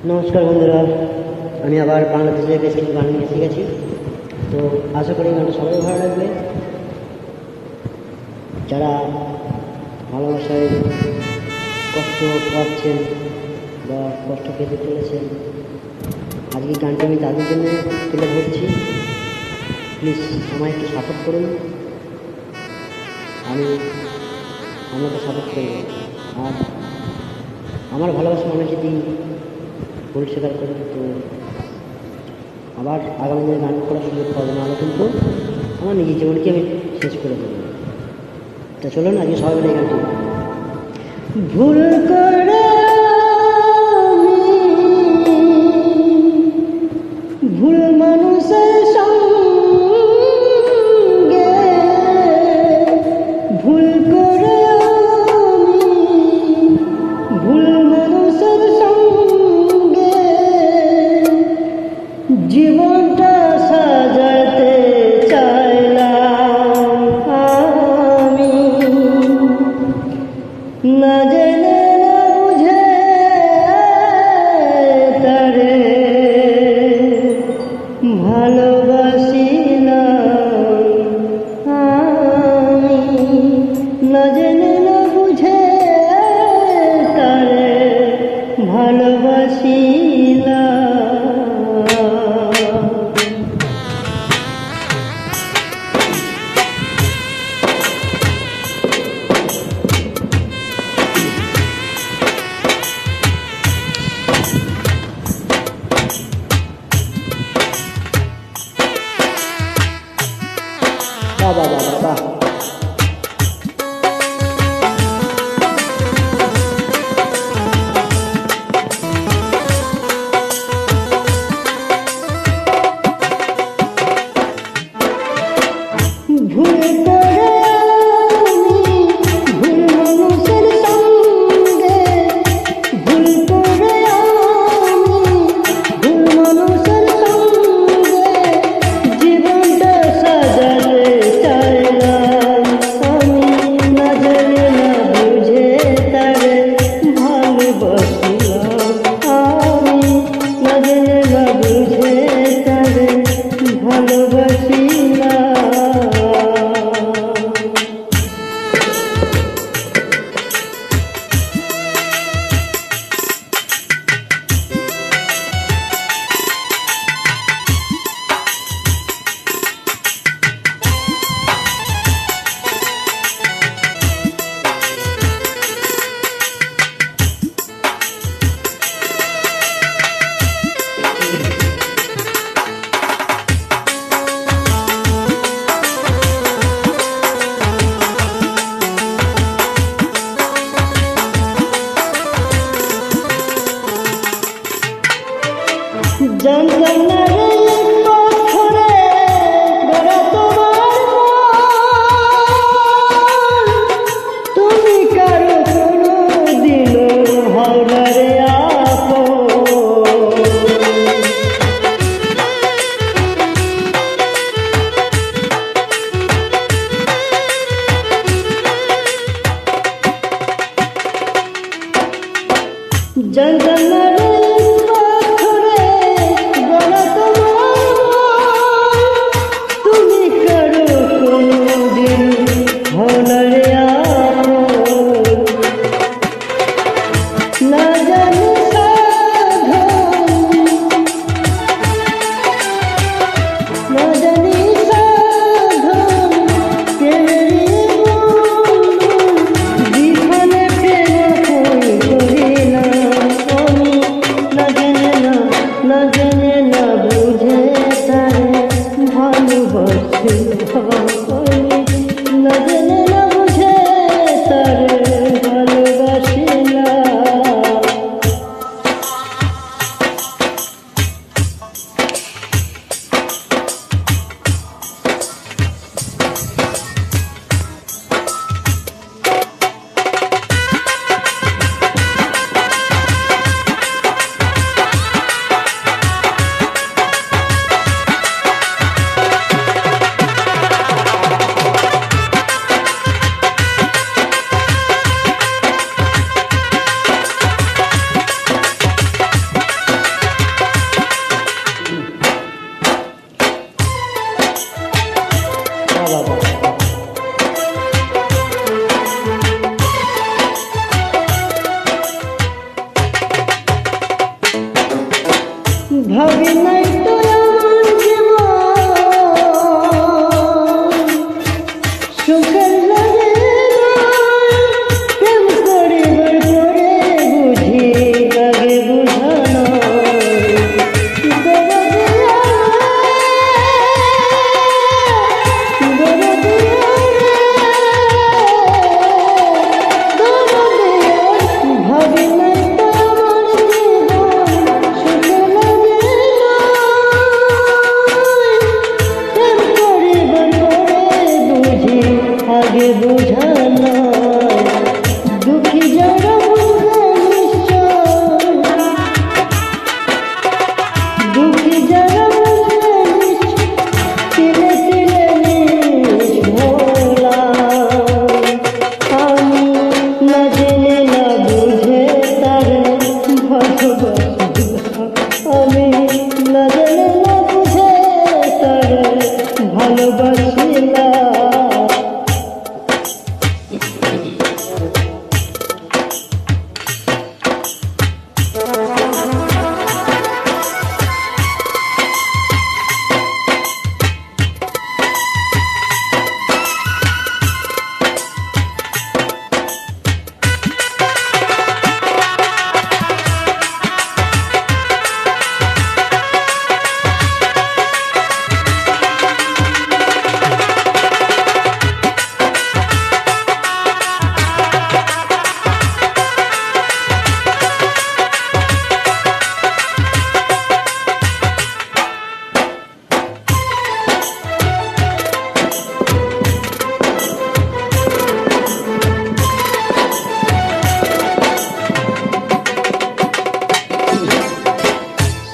নমস্কার বন্ধুরা, আমি আবার বাংলাদেশে বেশি গান নিয়ে এসে গেছি। তো আশা করি গানটা সবাই ভালো লাগবে। যারা ভালোবাসায় কষ্ট পাচ্ছেন বা কষ্ট পেতে চলেছেন, আজকে গানটা আমি তাদের জন্য তুলে ধরছি। প্লিজ আমায় একটু সাপোর্ট করুন, আমি আপনাকে সাপোর্ট করব। আর আমার ভালোবাসা মানুষ যদি ভুল স্বীকার করে, তো আবার আগামী দিনে গান করার সুযোগ পাবো না, কিন্তু আমার নিজের জীবনকে আমি শেষ করে দেবো। তা চলুন আজকে সবাই মিলে গানটি ভুল করে ভুল মানুষের সঙ্গে ভুল করে ভুল মানুষের সঙ্গে জীবনটা সাজাতে চাইলাম আমি, না জেনে না বুঝে তারে ভালোবাসিলাম আমি, না জেনে না বুঝে তারে ভালোবাসিলাম। বাহ বাহ বাহ বাহ। ভুল করে আমি ভুল মানুষের সঙ্গে ভুল করে আমি ভুল মানুষের সঙ্গে জীবনটা সাজাতে চাইলাম আমি, না জেনে না বুঝে তারে ভালোবাসিলাম আমি, না জেনে না বুঝে তারে ভালোবাসিলাম। জানতাম না রে পাথরে গড়া তোমার মন, তুমি কারো কোনো দিন হাওড়া রে আপন। জানতাম না রে আমি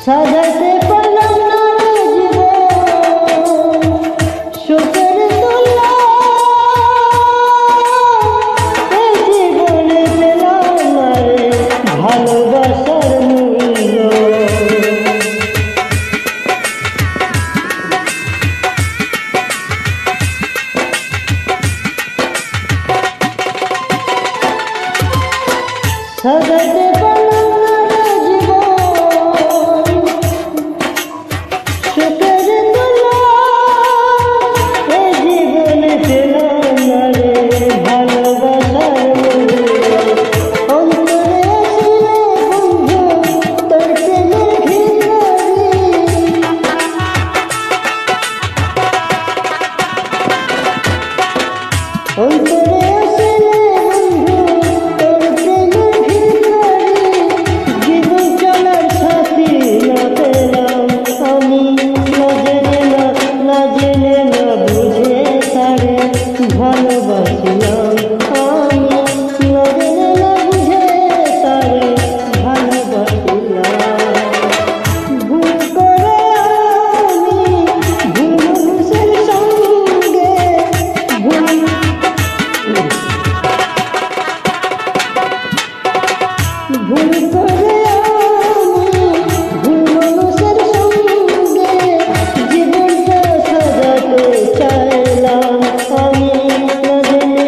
সাজাতে পারলাম না জীবন সুখের তোলা, এই জীবনে পেলাম না রে ভালোবাসার মূল্য। সাজাতে পারলাম না জীবন সুখের তোলা, এই জীবনে পেলাম না রে ভালোবাসার মূল্য। অন্তরে আসলে বন্ধু তোর প্রেমের ভিখারি, অন্তরে আসলে বন্ধু তোর প্রেমের ভিখারি, জীবন চলার সাথী না পেলাম আমি, না জেনে না বুঝে তারে ভালোবাসিলাম আমি, না জেনে না বুঝে তারে ভালোবাসিলাম। ভুল করে আমি ভুল মানুষের সঙ্গে ভুল ভুল করে আমি ভুল মানুষের সঙ্গে জীবনটা সাজাতে চাইলাম আমি, না জেনে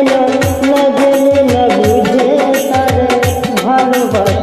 না বুঝে তারে ভালোবাসি।